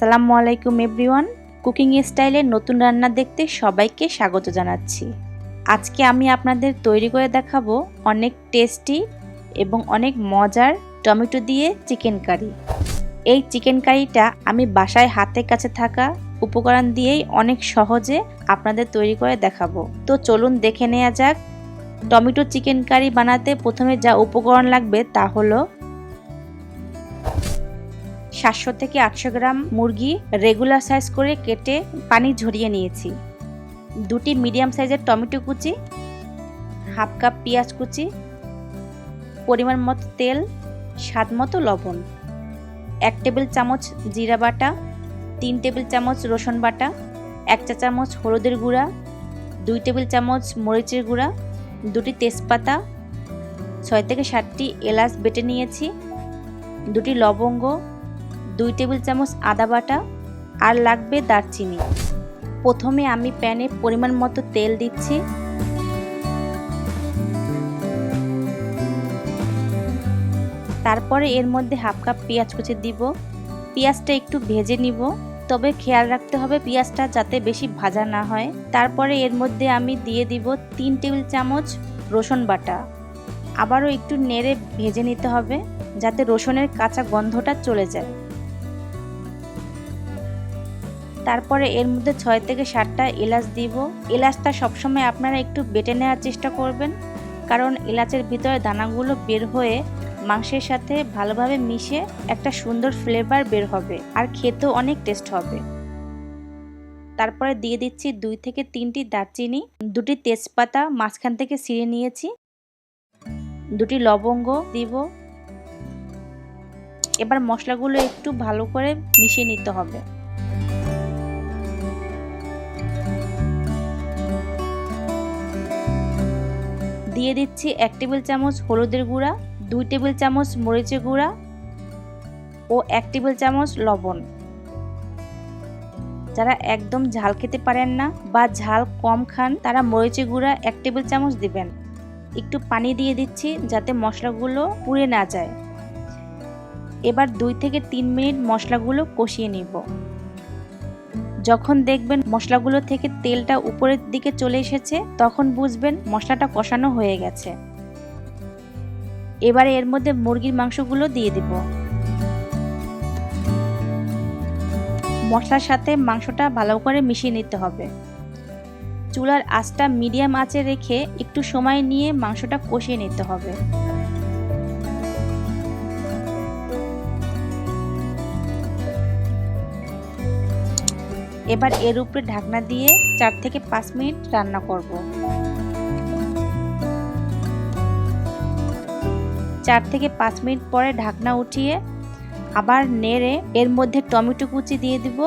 আসসালামু আলাইকুম everyone. Cooking স্টাইলে নতুন রান্না দেখতে সবাইকে স্বাগত জানাচ্ছি। আজকে আমি আপনাদের তৈরি করে দেখাবো অনেক টেস্টি এবং অনেক মজার টমেটো দিয়ে চিকেন কারি। এই চিকেন কারিটা আমি বাসায় হাতের কাছে থাকা উপকরণ দিয়েই অনেক সহজে আপনাদের তৈরি করে দেখাবো। তো চলুন দেখে নেওয়া যাক। টমেটো চিকেন কারি বানাতে প্রথমে যা উপকরণ লাগবে তা হলো 700 থেকে 800 গ্রাম মুরগি রেগুলার সাইজ করে কেটে পানি ঝরিয়ে নিয়েছি, 2টি মিডিয়াম সাইজের টমেটো কুচি, হাফ কাপ পেঁয়াজ কুচি, পরিমাণ মতো তেল, স্বাদ মতো লবণ, 1 টেবিল চামচ জিরা বাটা, 3 টেবিল চামচ রসুন বাটা, 1 চা চামচ হলুদের গুঁড়া, 2 টেবিল চামচ মরিচের গুঁড়া, 2টি তেজপাতা, 6 থেকে 7টি এলাচ বেটে নিয়েছি, 2টি লবঙ্গ, 2 টেবিল চামচ আদা বাটা, আর লাগবে দারচিনি। প্রথমে আমি প্যানে পরিমাণ মতো তেল দিচ্ছি। তারপরে এর মধ্যে হাফ কাপ পেঁয়াজ কুচি দিব। পেঁয়াজটা একটু ভেজে নিব, তবে খেয়াল রাখতে হবে পেঁয়াজটা যাতে বেশি ভাজা না হয়। তারপরে এর মধ্যে আমি দিয়ে দিব 3 টেবিল চামচ রসুন বাটা। আবারও একটু নেড়ে ভেজে নিতে হবে যাতে রসুনের কাঁচা গন্ধটা চলে যায়। তারপরে এর মধ্যে 6 থেকে 7টা এলাচ দিব। এলাচটা সবসময় আপনারা একটু বেটে নেওয়ার চেষ্টা করবেন, কারণ এলাচের ভিতরে দানাগুলো বের হয়ে মাংসের সাথে ভালোভাবে মিশে একটা সুন্দর ফ্লেভার বের হবে আর খেতেও অনেক টেস্ট হবে। তারপরে দিয়ে দিচ্ছি 2 থেকে 3টি দারচিনি, 2টি তেজপাতা মাঝখান থেকে ছিঁড়ে নিয়েছি, 2টি লবঙ্গ দিব। এবার মশলাগুলো একটু ভালো করে মিশিয়ে নিতে হবে। দিয়ে দিচ্ছি 1 টেবিল চামচ হলুদের গুঁড়া, 2 টেবিল চামচ মরিচের গুঁড়া ও 1 টেবিল চামচ লবণ। যারা একদম ঝাল খেতে পারেন না বা ঝাল কম খান তারা মরিচের গুঁড়া 1 টেবিল চামচ দিবেন। একটু পানি দিয়ে দিচ্ছি যাতে মশলাগুলো পুড়ে না যায়। এবার 2 থেকে 3 মিনিট মশলাগুলো কষিয়ে নিব। যখন দেখবেন মশলাগুলো থেকে তেলটা উপরের দিকে চলে এসেছে তখন বুঝবেন মশলাটা কষানো হয়ে গেছে। এবারে এর মধ্যে মুরগির মাংসগুলো দিয়ে দিব। মশলার সাথে মাংসটা ভালো করে মিশিয়ে নিতে হবে। চুলার আঁচটা মিডিয়াম আঁচে রেখে একটু সময় নিয়ে মাংসটা কষিয়ে নিতে হবে। এবার এর উপরে ঢাকনা দিয়ে 4 থেকে 5 মিনিট রান্না করব। 4 থেকে 5 মিনিট পরে ঢাকনা উঠিয়ে আবার নেড়ে এর মধ্যে টমেটো কুচি দিয়ে দিব।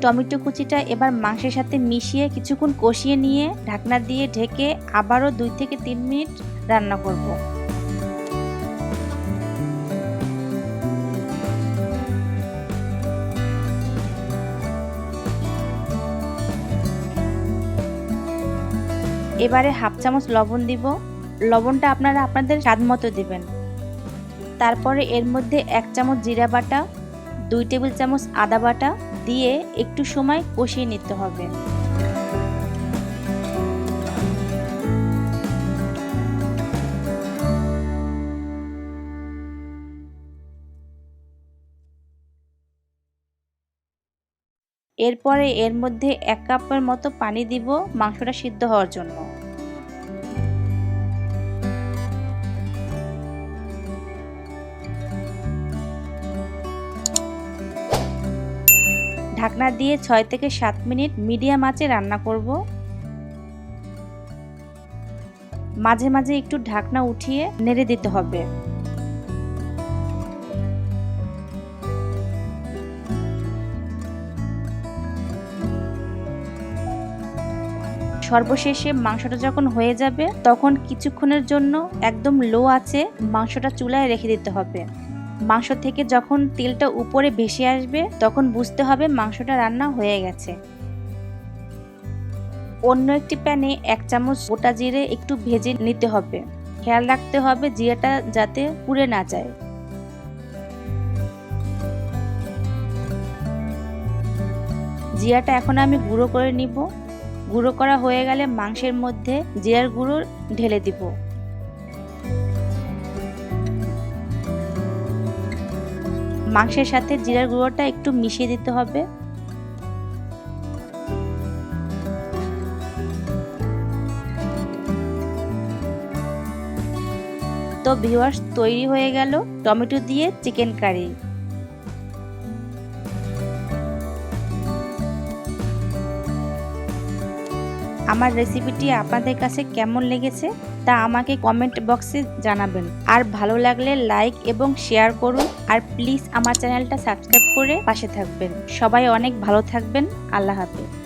টমেটো কুচিটা এবার মাংসের সাথে মিশিয়ে কিছুক্ষণ কষিয়ে নিয়ে ঢাকনা দিয়ে ঢেকে আবারও 2 থেকে 3 মিনিট রান্না করব। এবারে হাফ চামচ লবণ দিব। লবণটা আপনারা আপনাদের স্বাদ মতো দিবেন। তারপরে এর মধ্যে 1 চামচ জিরা বাটা, 2 টেবিল চামচ আদা বাটা দিয়ে একটু সময় কষিয়ে নিতে হবে। এরপরে এর মধ্যে 1 কাপের মতো পানি দিব মাংসটা সিদ্ধ হওয়ার জন্য। ঢাকনা দিয়ে 6 থেকে 7 মিনিট মিডিয়াম আঁচে রান্না করব। মাঝে মাঝে একটু ঢাকনা উঠিয়ে নেড়ে দিতে হবে। সর্বশেষে মাংসটা যখন হয়ে যাবে তখন কিছুক্ষণের জন্য একদম লো আঁচে মাংসটা চুলায় রেখে দিতে হবে। মাংস থেকে যখন তেলটা উপরে ভেসে আসবে তখন বুঝতে হবে মাংসটা রান্না হয়ে গেছে। অন্য একটি প্যানে 1 চামচ গোটা জিরে একটু ভেজে নিতে হবে। খেয়াল রাখতে হবে জিরাটা যাতে পুড়ে না যায়। জিরাটা এখন আমি গুঁড়ো করে নিব। গুঁড়ো করা হয়ে গেলে মাংসের মধ্যে জিরার গুঁড়ো ঢেলে দিব। মাংসের সাথে জিরার গুঁড়োটা একটু মিশিয়ে দিতে হবে। তো ভিউয়ার্স, তৈরি হয়ে গেল টমেটো দিয়ে চিকেন কারি। আমার রেসিপিটি আপনাদের কাছে কেমন লেগেছে তা আমাকে কমেন্ট বক্সে জানাবেন। আর ভালো লাগলে লাইক এবং শেয়ার করুন। আর প্লিজ আমার চ্যানেলটা সাবস্ক্রাইব করে পাশে থাকবেন। সবাই অনেক ভালো থাকবেন। আল্লাহ হাফেজ।